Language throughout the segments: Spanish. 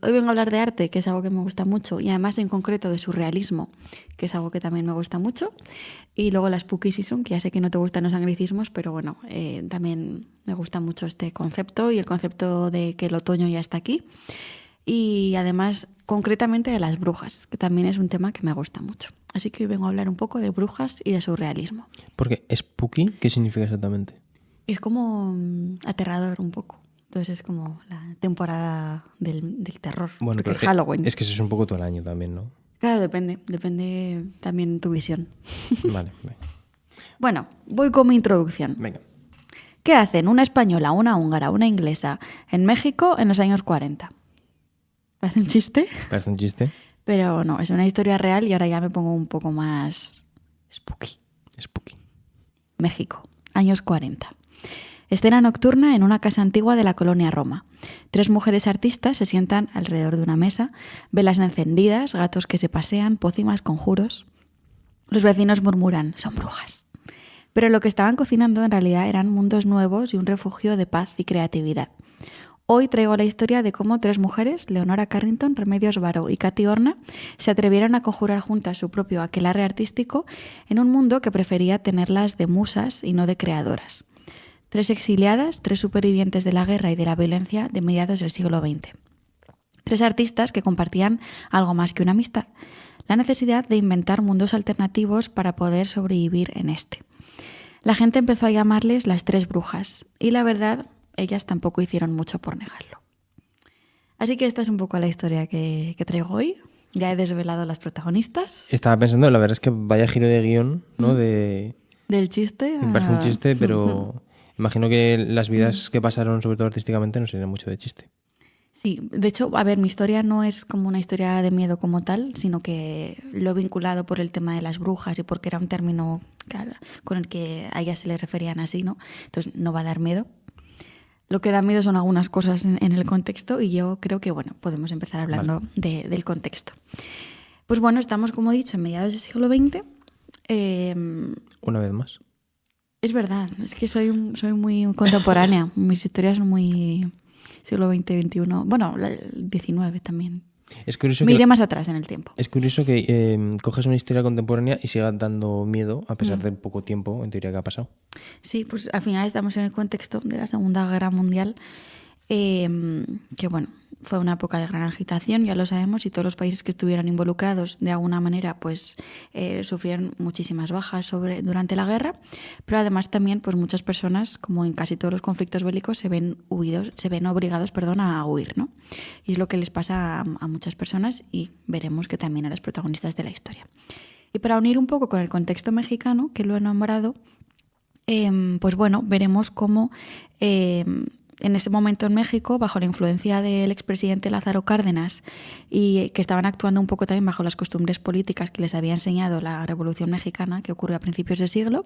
hoy vengo a hablar de arte, que es algo que me gusta mucho, y además en concreto de surrealismo, que es algo que también me gusta mucho. Y luego la Spooky Season, que ya sé que no te gustan los anglicismos, pero bueno, también me gusta mucho este concepto y el concepto de que el otoño ya está aquí. Y además, concretamente de las brujas, que también es un tema que me gusta mucho. Así que hoy vengo a hablar un poco de brujas y de surrealismo. Porque spooky, ¿qué significa exactamente? Es como aterrador un poco. Entonces es como la temporada del terror, Bueno, porque pero es Halloween. es que eso es un poco todo el año también, ¿no? Claro, depende también tu visión. Vale, venga. Bueno, voy con mi introducción. Venga. ¿Qué hacen una española, una húngara, una inglesa en México en los años 40? ¿Parece un chiste? Parece un chiste. Pero no, es una historia real y ahora ya me pongo un poco más spooky. Spooky. México, años 40. Escena nocturna en una casa antigua de la colonia Roma. 3 mujeres artistas se sientan alrededor de una mesa, velas encendidas, gatos que se pasean, pócimas, conjuros. Los vecinos murmuran, son brujas. Pero lo que estaban cocinando en realidad eran mundos nuevos y un refugio de paz y creatividad. Hoy traigo la historia de cómo 3 mujeres, Leonora Carrington, Remedios Varo y Katy Horna, se atrevieron a conjurar juntas su propio aquelarre artístico en un mundo que prefería tenerlas de musas y no de creadoras. 3 exiliadas, 3 supervivientes de la guerra y de la violencia de mediados del siglo XX. 3 artistas que compartían algo más que una amistad, la necesidad de inventar mundos alternativos para poder sobrevivir en este. La gente empezó a llamarles las 3 brujas y la verdad, ellas tampoco hicieron mucho por negarlo. Así que esta es un poco la historia que traigo hoy. Ya he desvelado las protagonistas. Estaba pensando, la verdad es que vaya giro de guión, ¿no? Del chiste. Me parece un chiste, pero imagino que las vidas que pasaron, sobre todo artísticamente, no serían mucho de chiste. Sí, de hecho, a ver, mi historia no es como una historia de miedo como tal, sino que lo he vinculado por el tema de las brujas y porque era un término con el que a ellas se les referían así, ¿no? Entonces no va a dar miedo. Lo que da miedo son algunas cosas en el contexto y yo creo que, bueno, podemos empezar hablando del contexto. Pues bueno, estamos, como he dicho, en mediados del siglo XX. Una vez más. Es verdad, es que soy muy contemporánea. Mis historias son muy siglo XX, XXI. Bueno, el XIX también. Es curioso Me iré más atrás en el tiempo. Es curioso que coges una historia contemporánea y siga dando miedo a pesar del poco tiempo, en teoría, que ha pasado. Sí, pues al final estamos en el contexto de la Segunda Guerra Mundial, que bueno, fue una época de gran agitación, ya lo sabemos, y todos los países que estuvieron involucrados de alguna manera pues sufrieron muchísimas bajas durante la guerra, pero además también pues muchas personas, como en casi todos los conflictos bélicos, se ven obligados a huir, ¿no? Y es lo que les pasa a muchas personas y veremos que también a las protagonistas de la historia. Y para unir un poco con el contexto mexicano, que lo he nombrado, pues bueno, veremos cómo en ese momento en México, bajo la influencia del expresidente Lázaro Cárdenas y que estaban actuando un poco también bajo las costumbres políticas que les había enseñado la Revolución Mexicana, que ocurrió a principios de siglo,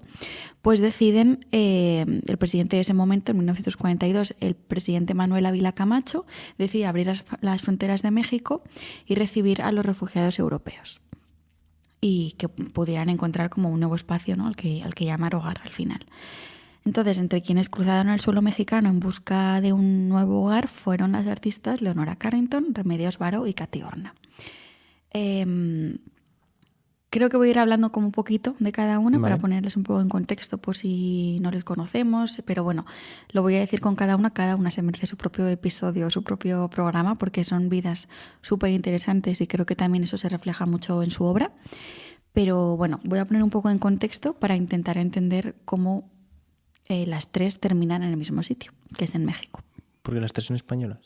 pues deciden, el presidente de ese momento, en 1942, el presidente Manuel Ávila Camacho, decide abrir las fronteras de México y recibir a los refugiados europeos y que pudieran encontrar como un nuevo espacio, ¿no? al que llamar hogar al final. Entonces, entre quienes cruzaron el suelo mexicano en busca de un nuevo hogar fueron las artistas Leonora Carrington, Remedios Varo y Katy Horna. Creo que voy a ir hablando como un poquito de cada una para ponerles un poco en contexto por si no les conocemos, pero bueno, lo voy a decir con cada una se merece su propio episodio, su propio programa, porque son vidas súper interesantes y creo que también eso se refleja mucho en su obra. Pero bueno, voy a poner un poco en contexto para intentar entender cómo las 3 terminan en el mismo sitio, que es en México. ¿Porque las 3 son españolas?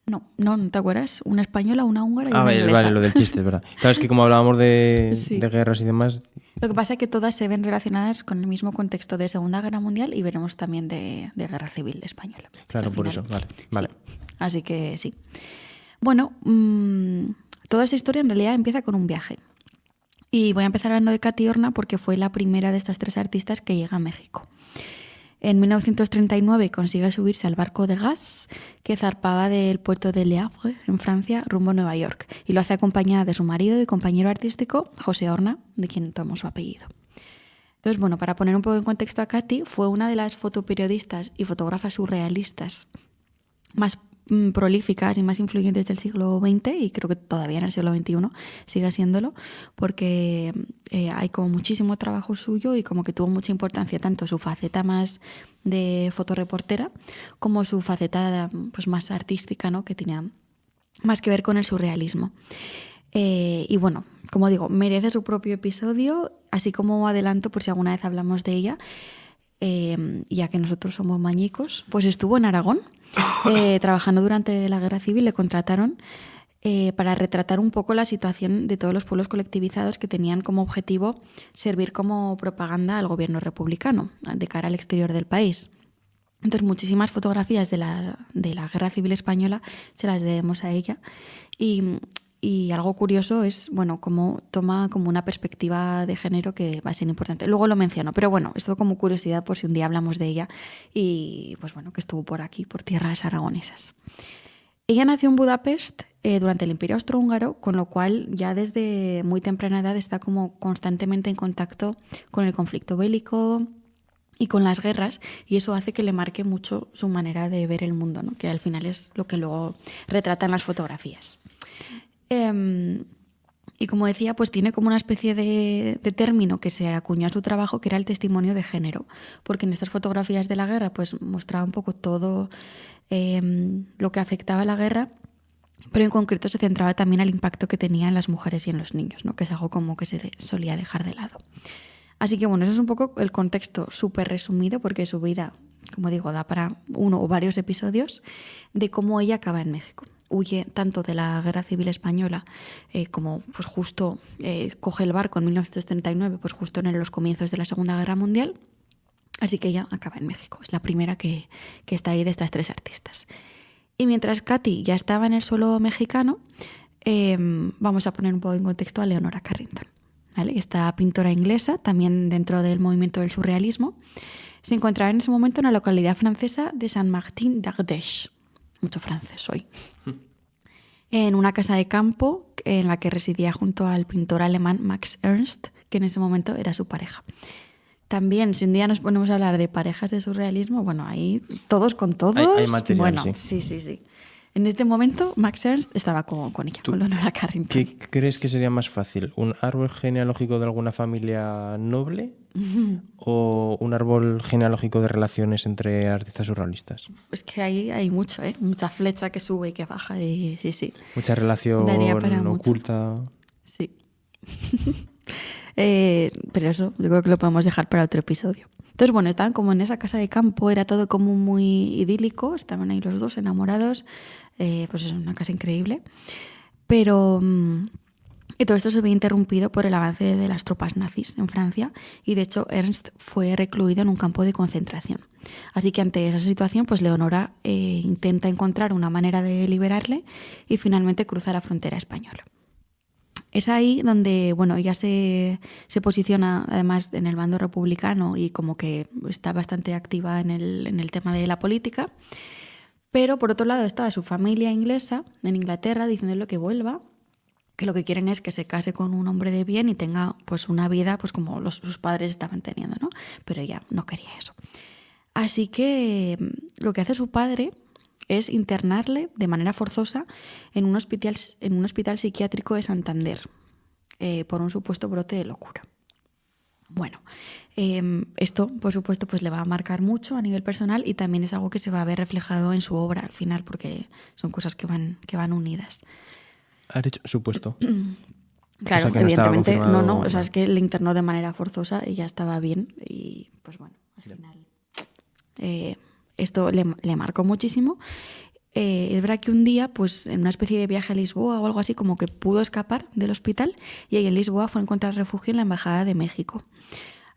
No te acuerdas. Una española, una húngara y una inglesa. Vale, lo del chiste, es verdad. Claro, es que como hablábamos de guerras y demás... Lo que pasa es que todas se ven relacionadas con el mismo contexto de Segunda Guerra Mundial y veremos también de Guerra Civil Española. Claro, por eso, vale. Sí. Así que sí. Bueno, toda esta historia en realidad empieza con un viaje. Y voy a empezar hablando de Katy Horna porque fue la primera de estas 3 artistas que llega a México. En 1939 consigue subirse al barco de gas que zarpaba del puerto de Le Havre, en Francia, rumbo a Nueva York. Y lo hace acompañada de su marido y compañero artístico, José Horna, de quien tomó su apellido. Entonces, bueno, para poner un poco en contexto a Katy, fue una de las fotoperiodistas y fotógrafas surrealistas más prolíficas y más influyentes del siglo XX, y creo que todavía en el siglo XXI sigue siéndolo, porque hay como muchísimo trabajo suyo y como que tuvo mucha importancia tanto su faceta más de fotoreportera como su faceta pues más artística, ¿no? Que tenía más que ver con el surrealismo. Y bueno, como digo, merece su propio episodio, así como adelanto por si alguna vez hablamos de ella, ya que nosotros somos mañicos, pues estuvo en Aragón trabajando durante la Guerra Civil. Le contrataron para retratar un poco la situación de todos los pueblos colectivizados que tenían como objetivo servir como propaganda al gobierno republicano de cara al exterior del país. Entonces, muchísimas fotografías de la Guerra Civil Española se las debemos a ella. Y algo curioso es, bueno, cómo toma como una perspectiva de género que va a ser importante. Luego lo menciono, pero bueno, esto como curiosidad por si un día hablamos de ella y pues bueno, que estuvo por aquí, por tierras aragonesas. Ella nació en Budapest durante el Imperio Austrohúngaro, con lo cual ya desde muy temprana edad está como constantemente en contacto con el conflicto bélico y con las guerras, y eso hace que le marque mucho su manera de ver el mundo, ¿no? Que al final es lo que luego retratan las fotografías. Y como decía, pues tiene como una especie de término que se acuñó a su trabajo, que era el testimonio de género, porque en estas fotografías de la guerra pues mostraba un poco todo lo que afectaba a la guerra, pero en concreto se centraba también al impacto que tenía en las mujeres y en los niños, ¿no? Que es algo como que se solía dejar de lado. Así que bueno, eso es un poco el contexto súper resumido, porque su vida, como digo, da para uno o varios episodios, de cómo ella acaba en México. Huye tanto de la Guerra Civil Española como pues justo coge el barco en 1939, pues justo en los comienzos de la Segunda Guerra Mundial. Así que ella acaba en México. Es la primera que está ahí de estas tres artistas. Y mientras Katy ya estaba en el suelo mexicano, vamos a poner un poco en contexto a Leonora Carrington, ¿vale? Esta pintora inglesa, también dentro del movimiento del surrealismo, se encontraba en ese momento en la localidad francesa de Saint-Martin-d'Ardèche. Mucho francés hoy. En una casa de campo en la que residía junto al pintor alemán Max Ernst, que en ese momento era su pareja. También, si un día nos ponemos a hablar de parejas de surrealismo, bueno, ahí todos con todos. Hay material, bueno, sí. Sí. En este momento, Max Ernst estaba con ella, con Leonora Carrington. ¿Qué crees que sería más fácil? ¿Un árbol genealógico de alguna familia noble o un árbol genealógico de relaciones entre artistas surrealistas? Es que ahí hay mucho, mucha flecha que sube y que baja. Y sí. Mucha relación oculta. Mucho. Sí. Pero eso, yo creo que lo podemos dejar para otro episodio. Entonces, bueno, estaban como en esa casa de campo, era todo como muy idílico, estaban ahí los dos enamorados, pues es una casa increíble. Pero y todo esto se ve interrumpido por el avance de las tropas nazis en Francia, y de hecho Ernst fue recluido en un campo de concentración. Así que ante esa situación, pues Leonora intenta encontrar una manera de liberarle y finalmente cruza la frontera española. Es ahí donde, bueno, ella se posiciona además en el bando republicano y como que está bastante activa en el tema de la política. Pero por otro lado estaba su familia inglesa en Inglaterra diciéndole que vuelva, que lo que quieren es que se case con un hombre de bien y tenga pues una vida pues como sus padres estaban teniendo, ¿no? Pero ella no quería eso. Así que lo que hace su padre es internarle de manera forzosa en un hospital psiquiátrico de Santander por un supuesto brote de locura. Bueno, esto por supuesto pues le va a marcar mucho a nivel personal y también es algo que se va a ver reflejado en su obra al final, porque son cosas que van unidas. ¿Has dicho supuesto? Claro, o sea, que evidentemente no, o sea, es que le internó de manera forzosa y ya estaba bien y pues bueno, al final esto le marcó muchísimo. Es verdad que un día, pues en una especie de viaje a Lisboa o algo así, como que pudo escapar del hospital y ahí en Lisboa fue a encontrar refugio en la Embajada de México.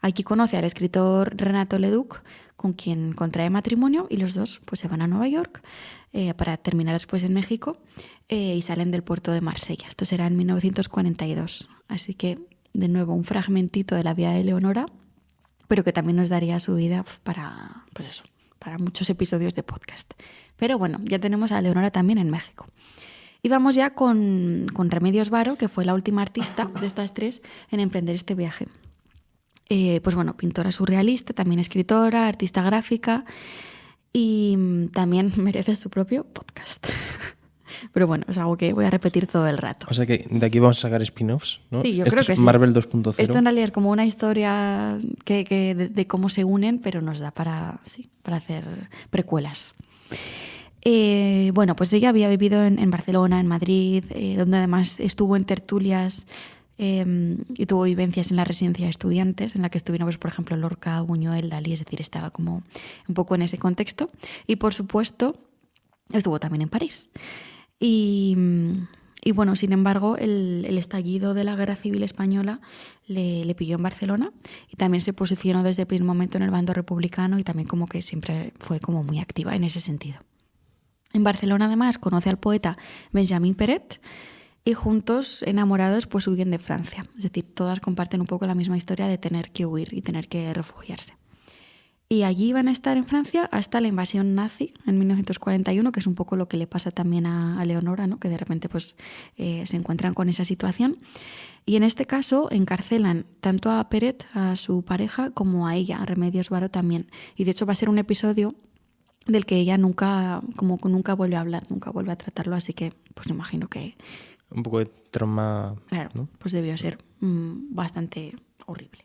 Aquí conoce al escritor Renato Leduc, con quien contrae matrimonio, y los dos pues se van a Nueva York para terminar después en México y salen del puerto de Marsella. Esto será en 1942. Así que, de nuevo, un fragmentito de la vida de Leonora, pero que también nos daría su vida para, pues eso, para muchos episodios de podcast. Pero bueno, ya tenemos a Leonora también en México. Y vamos ya con Remedios Varo, que fue la última artista de estas tres en emprender este viaje. Pues bueno, pintora surrealista, también escritora, artista gráfica. Y también merece su propio podcast. Pero bueno, es algo que voy a repetir todo el rato. O sea que de aquí vamos a sacar spin-offs, ¿no? Sí, yo Esto creo es que sí. Marvel 2.0. Esto en realidad es como una historia de cómo se unen, pero nos da para hacer precuelas. Bueno, pues ella había vivido en Barcelona, en Madrid, donde además estuvo en tertulias y tuvo vivencias en la residencia de estudiantes, en la que estuvieron, pues, por ejemplo, Lorca, Buñuel, Dalí, es decir, estaba como un poco en ese contexto. Y por supuesto, estuvo también en París. Y bueno, sin embargo, el estallido de la Guerra Civil Española le pilló en Barcelona y también se posicionó desde el primer momento en el bando republicano y también como que siempre fue como muy activa en ese sentido. En Barcelona, además, conoce al poeta Benjamin Peret y juntos, enamorados, pues huyen de Francia. Es decir, todas comparten un poco la misma historia de tener que huir y tener que refugiarse. Y allí van a estar en Francia hasta la invasión nazi en 1941, que es un poco lo que le pasa también a Leonora, ¿no? Que de repente pues, se encuentran con esa situación. Y en este caso encarcelan tanto a Peret, a su pareja, como a ella, a Remedios Varo también. Y de hecho va a ser un episodio del que ella nunca vuelve a hablar, nunca vuelve a tratarlo, así que pues imagino que... Un poco de trauma, claro, ¿no? pues debió ser bastante horrible.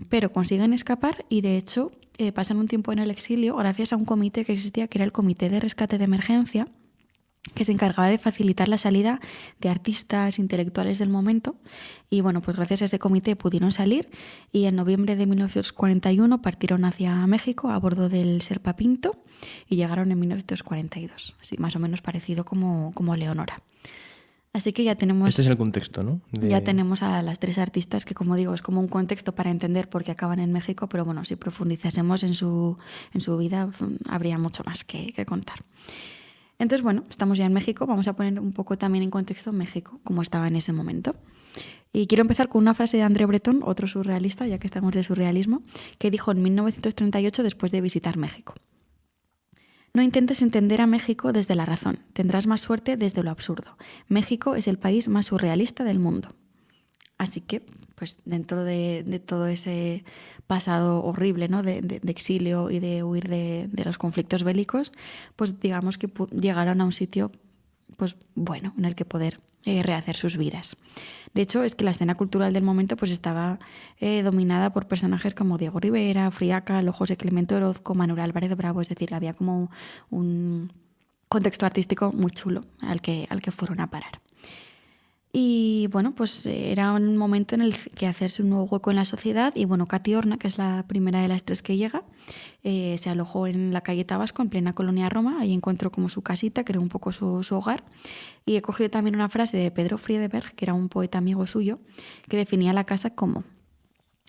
Pero consiguen escapar y de hecho pasan un tiempo en el exilio gracias a un comité que existía, que era el Comité de Rescate de Emergencia, que se encargaba de facilitar la salida de artistas intelectuales del momento. Y bueno, pues gracias a ese comité pudieron salir y en noviembre de 1941 partieron hacia México a bordo del Serpa Pinto y llegaron en 1942, así más o menos parecido como Leonora. Así que ya tenemos... Este es el contexto, ¿no? Ya tenemos a las tres artistas que, como digo, es como un contexto para entender por qué acaban en México, pero bueno, si profundizásemos en su vida, habría mucho más que contar. Entonces, bueno, estamos ya en México, vamos a poner un poco también en contexto México, como estaba en ese momento. Y quiero empezar con una frase de André Breton, otro surrealista, ya que estamos de surrealismo, que dijo en 1938 después de visitar México: no intentes entender a México desde la razón, tendrás más suerte desde lo absurdo. México es el país más surrealista del mundo. Así que, pues dentro de todo ese pasado horrible, ¿no? de exilio y de huir de los conflictos bélicos, pues digamos que llegaron a un sitio, pues bueno, en el que poder rehacer sus vidas. De hecho, es que la escena cultural del momento pues estaba dominada por personajes como Diego Rivera, Frida Kahlo, José Clemente Orozco, Manuel Álvarez Bravo, es decir, había como un contexto artístico muy chulo al que fueron a parar. Y bueno, pues era un momento en el que hacerse un nuevo hueco en la sociedad y bueno, Katy Horna, que es la primera de las tres que llega, se alojó en la calle Tabasco, en plena colonia Roma, ahí encontró como su casita, creó un poco su hogar y he cogido también una frase de Pedro Friedeberg, que era un poeta amigo suyo, que definía la casa como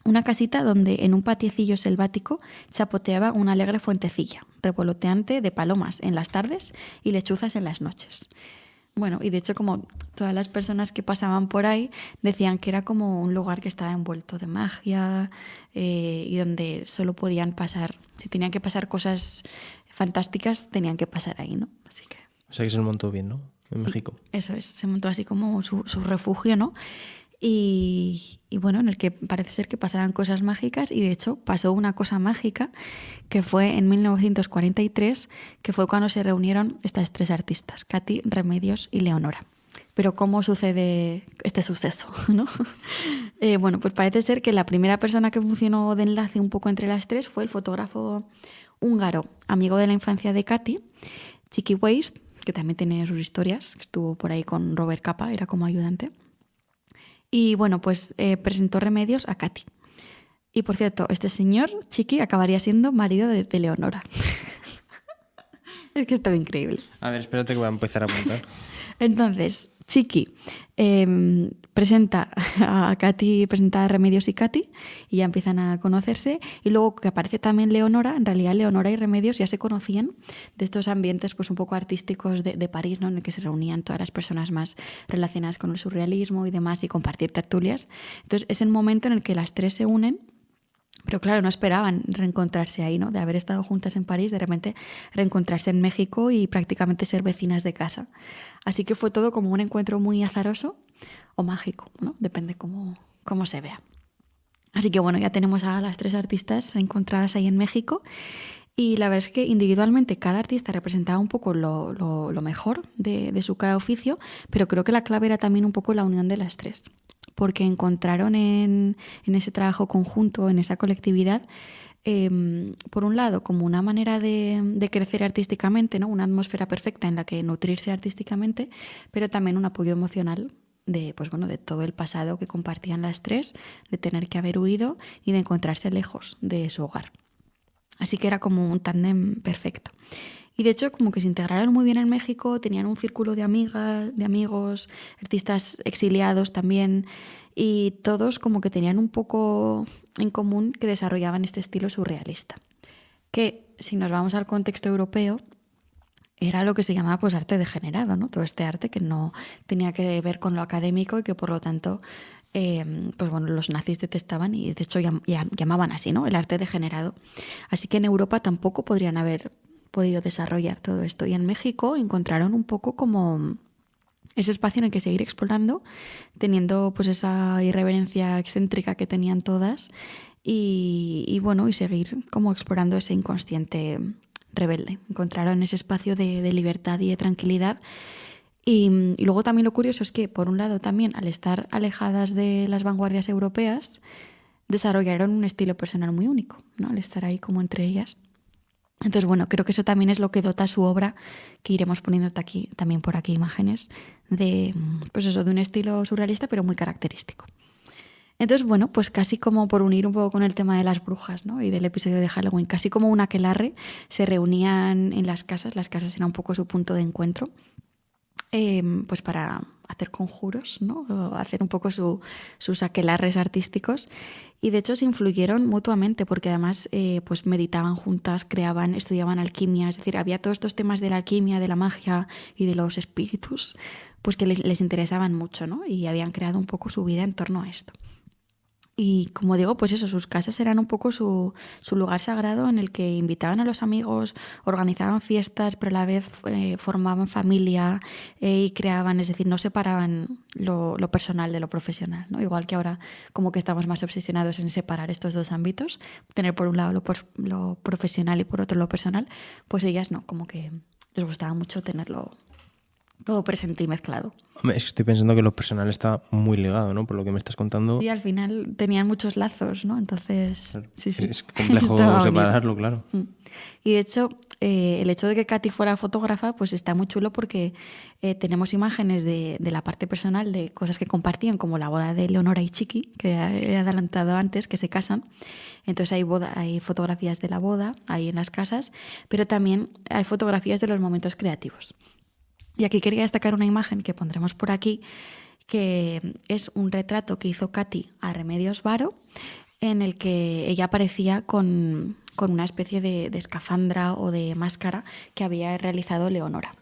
una casita donde en un patiecillo selvático chapoteaba una alegre fuentecilla, revoloteante de palomas en las tardes y lechuzas en las noches. Bueno, y de hecho como todas las personas que pasaban por ahí decían que era como un lugar que estaba envuelto de magia y donde solo podían pasar, si tenían que pasar cosas fantásticas, tenían que pasar ahí, ¿no? Así que... O sea que se lo montó bien, ¿no? En México. Eso es, se montó así como su refugio, ¿no? Y bueno, en el que parece ser que pasaban cosas mágicas y de hecho pasó una cosa mágica que fue en 1943, que fue cuando se reunieron estas tres artistas, Katy, Remedios y Leonora. Pero ¿cómo sucede este suceso, ¿no? Bueno, pues parece ser que la primera persona que funcionó de enlace un poco entre las tres fue el fotógrafo húngaro, amigo de la infancia de Katy, Chiqui Weist, que también tiene sus historias, que estuvo por ahí con Robert Capa, era como ayudante. Y bueno, pues presentó Remedios a Katy. Y por cierto, este señor, Chiqui, acabaría siendo marido de Leonora. Es que esto es increíble. A ver, espérate que voy a empezar a apuntar. Entonces, Chiqui presenta a Katy, presenta a Remedios y Katy, y ya empiezan a conocerse. Y luego que aparece también Leonora, en realidad Leonora y Remedios ya se conocían de estos ambientes pues un poco artísticos de París, ¿no? En el que se reunían todas las personas más relacionadas con el surrealismo y demás, y compartir tertulias. Entonces es el momento en el que las tres se unen. Pero claro, no esperaban reencontrarse ahí, ¿no? De haber estado juntas en París, de repente reencontrarse en México y prácticamente ser vecinas de casa. Así que fue todo como un encuentro muy azaroso o mágico, ¿no? Depende cómo se vea. Así que bueno, ya tenemos a las tres artistas encontradas ahí en México. Y la verdad es que individualmente cada artista representaba un poco lo mejor de su cada oficio, pero creo que la clave era también un poco la unión de las tres, porque encontraron en ese trabajo conjunto, en esa colectividad, por un lado, como una manera de crecer artísticamente, ¿no? Una atmósfera perfecta en la que nutrirse artísticamente, pero también un apoyo emocional pues bueno, de todo el pasado que compartían las tres, de tener que haber huido y de encontrarse lejos de su hogar. Así que era como un tándem perfecto. Y de hecho, como que se integraron muy bien en México, tenían un círculo de amigas, de amigos, artistas exiliados también, y todos como que tenían un poco en común que desarrollaban este estilo surrealista. Que, si nos vamos al contexto europeo, era lo que se llamaba pues arte degenerado, ¿no? Todo este arte que no tenía que ver con lo académico y que por lo tanto pues bueno, los nazis detestaban y de hecho llamaban así, ¿no? El arte degenerado. Así que en Europa tampoco podrían haber podido desarrollar todo esto. Y en México encontraron un poco como ese espacio en el que seguir explorando, teniendo pues esa irreverencia excéntrica que tenían todas y bueno, y seguir como explorando ese inconsciente rebelde. Encontraron ese espacio de libertad y de tranquilidad. Y luego también lo curioso es que, por un lado, también al estar alejadas de las vanguardias europeas, desarrollaron un estilo personal muy único, ¿no? Al estar ahí como entre ellas. Entonces, bueno, creo que eso también es lo que dota su obra, que iremos poniendo aquí, también por aquí imágenes de, pues eso, de un estilo surrealista, pero muy característico. Entonces, bueno, pues casi como por unir un poco con el tema de las brujas, ¿no? Y del episodio de Halloween, casi como un aquelarre, se reunían en las casas era un poco su punto de encuentro, pues para hacer conjuros, ¿no? O hacer un poco sus aquelarres artísticos. Y de hecho se influyeron mutuamente porque además pues meditaban juntas, creaban, estudiaban alquimia, es decir, había todos estos temas de la alquimia, de la magia y de los espíritus, pues que les interesaban mucho, ¿no? Y habían creado un poco su vida en torno a esto. Y como digo, pues eso, sus casas eran un poco su lugar sagrado en el que invitaban a los amigos, organizaban fiestas, pero a la vez formaban familia y creaban, es decir, no separaban lo personal de lo profesional, ¿no? Igual que ahora como que estamos más obsesionados en separar estos dos ámbitos, tener por un lado lo profesional y por otro lo personal, pues ellas no, como que les gustaba mucho tenerlo todo presente y mezclado. Hombre, es que estoy pensando que lo personal está muy ligado, ¿no? Por lo que me estás contando. Sí, al final tenían muchos lazos, ¿no? Entonces, Claro. sí. Es complejo Estaba separarlo, unido. claro. Y de hecho, el hecho de que Katy fuera fotógrafa, pues está muy chulo porque tenemos imágenes de la parte personal, de cosas que compartían, como la boda de Leonora y Chiqui, que he adelantado antes, que se casan. Entonces hay fotografías de la boda ahí en las casas, pero también hay fotografías de los momentos creativos. Y aquí quería destacar una imagen que pondremos por aquí, que es un retrato que hizo Katy a Remedios Varo, en el que ella aparecía con una especie de escafandra o de máscara que había realizado Leonora.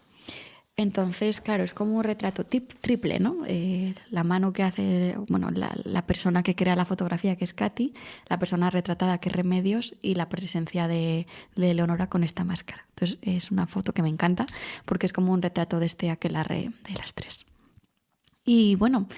Entonces, claro, es como un retrato triple, ¿no? La mano que hace, bueno, la persona que crea la fotografía, que es Katy, la persona retratada, que es Remedios, y la presencia de Leonora con esta máscara. Entonces, es una foto que me encanta porque es como un retrato de este aquelarre de las tres. Y bueno,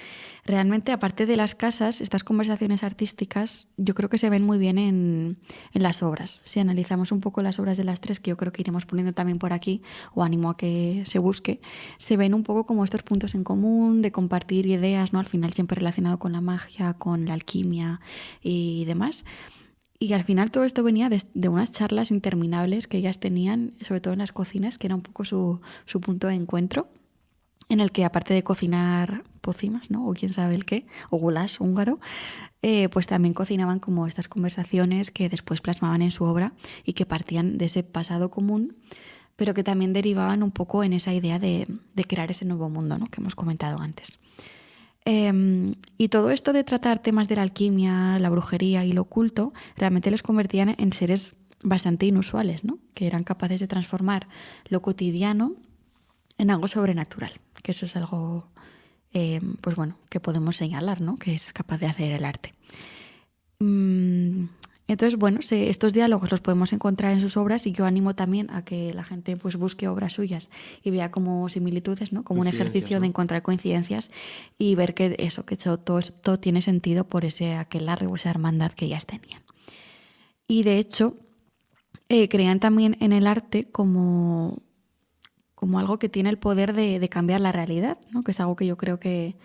realmente aparte de las casas, estas conversaciones artísticas yo creo que se ven muy bien en las obras. Si analizamos un poco las obras de las tres, que yo creo que iremos poniendo también por aquí, o animo a que se busque, se ven un poco como estos puntos en común de compartir ideas, ¿no? Al final siempre relacionado con la magia, con la alquimia y demás. Y al final todo esto venía de unas charlas interminables que ellas tenían, sobre todo en las cocinas, que era un poco su punto de encuentro, en el que aparte de cocinar pócimas, ¿no? O quién sabe el qué, o goulash húngaro, pues también cocinaban como estas conversaciones que después plasmaban en su obra y que partían de ese pasado común, pero que también derivaban un poco en esa idea de crear ese nuevo mundo, ¿no? Que hemos comentado antes. Y todo esto de tratar temas de la alquimia, la brujería y lo oculto, realmente les convertían en seres bastante inusuales, ¿no? Que eran capaces de transformar lo cotidiano en algo sobrenatural, que eso es algo pues bueno, que podemos señalar, ¿no? Que es capaz de hacer el arte. Entonces, bueno, estos diálogos los podemos encontrar en sus obras y yo animo también a que la gente pues busque obras suyas y vea como similitudes, ¿no? Como un ejercicio, ¿no?, de encontrar coincidencias y ver que eso, que todo tiene sentido por ese aquelarre o esa hermandad que ellas tenían. Y de hecho, creían también en el arte como algo que tiene el poder de cambiar la realidad, ¿no? Que es algo que yo creo que,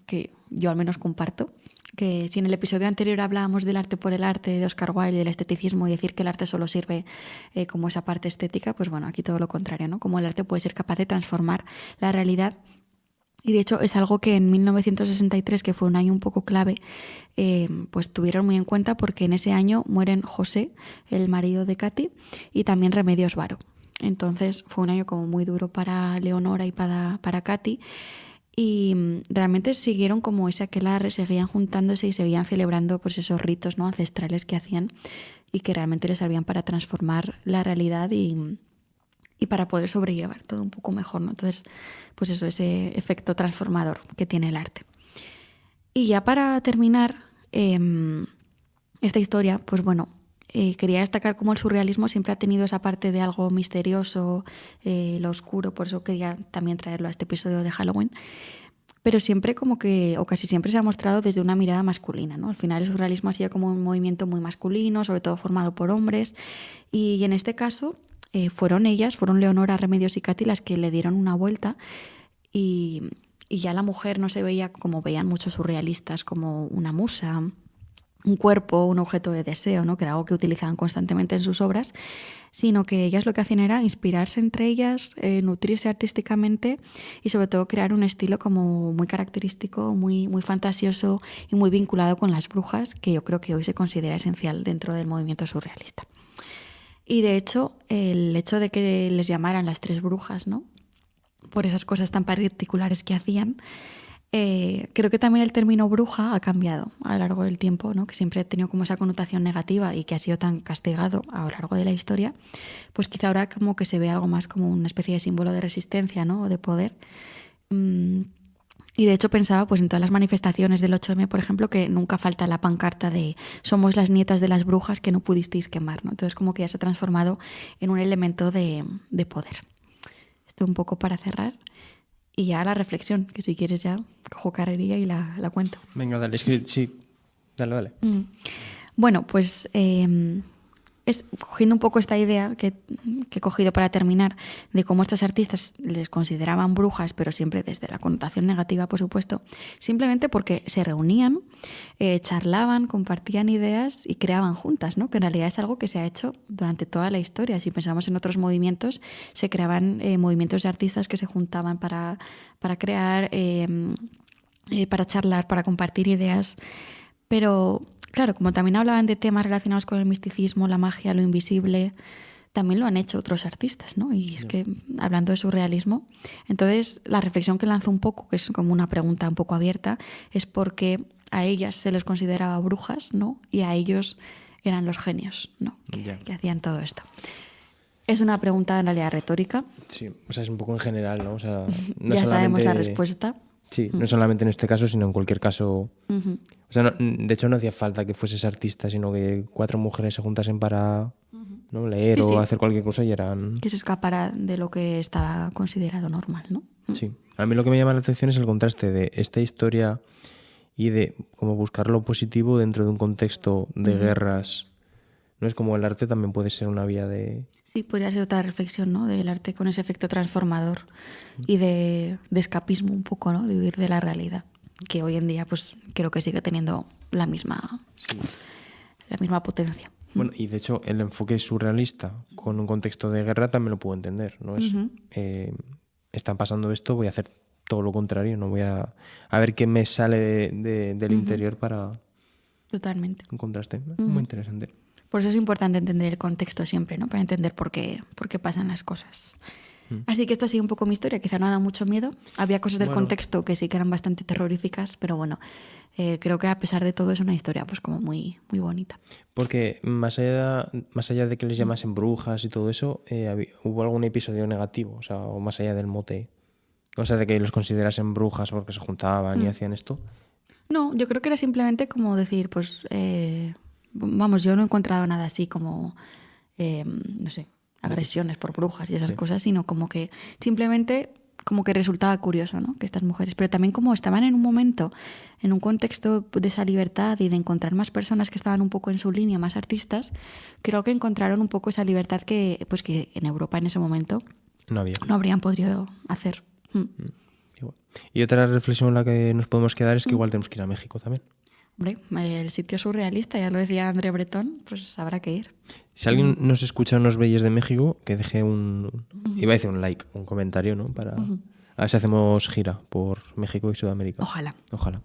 que yo al menos comparto. Que si en el episodio anterior hablábamos del arte por el arte de Oscar Wilde y del esteticismo y decir que el arte solo sirve como esa parte estética, pues bueno, aquí todo lo contrario, ¿no? Como el arte puede ser capaz de transformar la realidad. Y de hecho es algo que en 1963, que fue un año un poco clave, pues tuvieron muy en cuenta porque en ese año mueren José, el marido de Katy, y también Remedios Varo. Entonces fue un año como muy duro para Leonora y para Katy. Y realmente siguieron como ese aquelarre, seguían juntándose y seguían celebrando pues esos ritos, ¿no?, ancestrales que hacían y que realmente les servían para transformar la realidad y para poder sobrellevar todo un poco mejor, ¿no? Entonces, pues eso, ese efecto transformador que tiene el arte. Y ya para terminar esta historia, pues bueno, quería destacar cómo el surrealismo siempre ha tenido esa parte de algo misterioso, lo oscuro, por eso quería también traerlo a este episodio de Halloween, pero siempre como que, o casi siempre se ha mostrado desde una mirada masculina, ¿no? Al final el surrealismo ha sido como un movimiento muy masculino, sobre todo formado por hombres, y en este caso fueron Leonora, Remedios y Katy las que le dieron una vuelta y ya la mujer no se veía como veían muchos surrealistas, como una musa, un cuerpo, un objeto de deseo, ¿no?, que era algo que utilizaban constantemente en sus obras, sino que ellas lo que hacían era inspirarse entre ellas, nutrirse artísticamente y sobre todo crear un estilo como muy característico, muy, muy fantasioso y muy vinculado con las brujas, que yo creo que hoy se considera esencial dentro del movimiento surrealista. Y de hecho, el hecho de que les llamaran las tres brujas, ¿no?, por esas cosas tan particulares que hacían, creo que también el término bruja ha cambiado a lo largo del tiempo, ¿no?, que siempre ha tenido como esa connotación negativa y que ha sido tan castigado a lo largo de la historia, pues quizá ahora como que se ve algo más como una especie de símbolo de resistencia, ¿no?, o de poder. Y de hecho pensaba pues en todas las manifestaciones del 8M, por ejemplo, que nunca falta la pancarta de somos las nietas de las brujas que no pudisteis quemar, ¿no? Entonces como que ya se ha transformado en un elemento de poder. Esto un poco para cerrar. Y ya la reflexión, que si quieres ya cojo carrería y la cuento. Venga, dale, es que sí. Dale. Bueno, pues es cogiendo un poco esta idea que he cogido para terminar de cómo estas artistas les consideraban brujas, pero siempre desde la connotación negativa, por supuesto, simplemente porque se reunían, charlaban, compartían ideas y creaban juntas, ¿no? Que en realidad es algo que se ha hecho durante toda la historia. Si pensamos en otros movimientos, se creaban movimientos de artistas que se juntaban para crear, para charlar, para compartir ideas, pero claro, como también hablaban de temas relacionados con el misticismo, la magia, lo invisible, también lo han hecho otros artistas, ¿no? Y es que, hablando de surrealismo, entonces la reflexión que lanzo un poco, que es como una pregunta un poco abierta, es por qué a ellas se les consideraba brujas, ¿no?, y a ellos eran los genios, ¿no?, que hacían todo esto. Es una pregunta en realidad retórica. Sí, o sea, es un poco en general, ¿no? O sea, no ya solamente... sabemos la respuesta. Sí, no solamente en este caso, sino en cualquier caso. O sea, de hecho no hacía falta que fueses artista, sino que 4 mujeres se juntasen para ¿no?, leer o hacer cualquier cosa y eran... Que se escapara de lo que estaba considerado normal, ¿no? Sí. A mí lo que me llama la atención es el contraste de esta historia y de cómo buscar lo positivo dentro de un contexto de guerras. No es como el arte también puede ser una vía de... Sí, podría ser otra reflexión, ¿no?, del arte con ese efecto transformador y de escapismo un poco, ¿no?, de huir de la realidad, que hoy en día pues creo que sigue teniendo la misma potencia. Bueno, y de hecho el enfoque surrealista con un contexto de guerra también lo puedo entender, ¿no? Es, están pasando esto, voy a hacer todo lo contrario, no voy a ver qué me sale del interior para... Totalmente. Un contraste muy interesante. Por eso es importante entender el contexto siempre, ¿no?, para entender por qué pasan las cosas. Así que esta ha sido un poco mi historia, quizá no ha dado mucho miedo. Había cosas del contexto que sí que eran bastante terroríficas, pero bueno, creo que a pesar de todo es una historia pues como muy, muy bonita. Porque más allá de que les llamasen brujas y todo eso, ¿hubo algún episodio negativo? O sea, o más allá del mote. O sea, de que los considerasen brujas porque se juntaban y hacían esto. No, yo creo que era simplemente como decir, pues, vamos, yo no he encontrado nada así como, no sé, agresiones por brujas y esas cosas, sino como que simplemente como que resultaba curioso, ¿no? Que estas mujeres, pero también como estaban en un momento, en un contexto de esa libertad y de encontrar más personas que estaban un poco en su línea, más artistas, creo que encontraron un poco esa libertad que en Europa en ese momento no habrían podido hacer. Y otra reflexión en la que nos podemos quedar es que igual tenemos que ir a México también. Hombre, el sitio surrealista, ya lo decía André Breton, pues habrá que ir. Si alguien nos escucha unos Reyes de México, que deje iba a decir un like, un comentario, ¿no? Para a ver si hacemos gira por México y Sudamérica. Ojalá.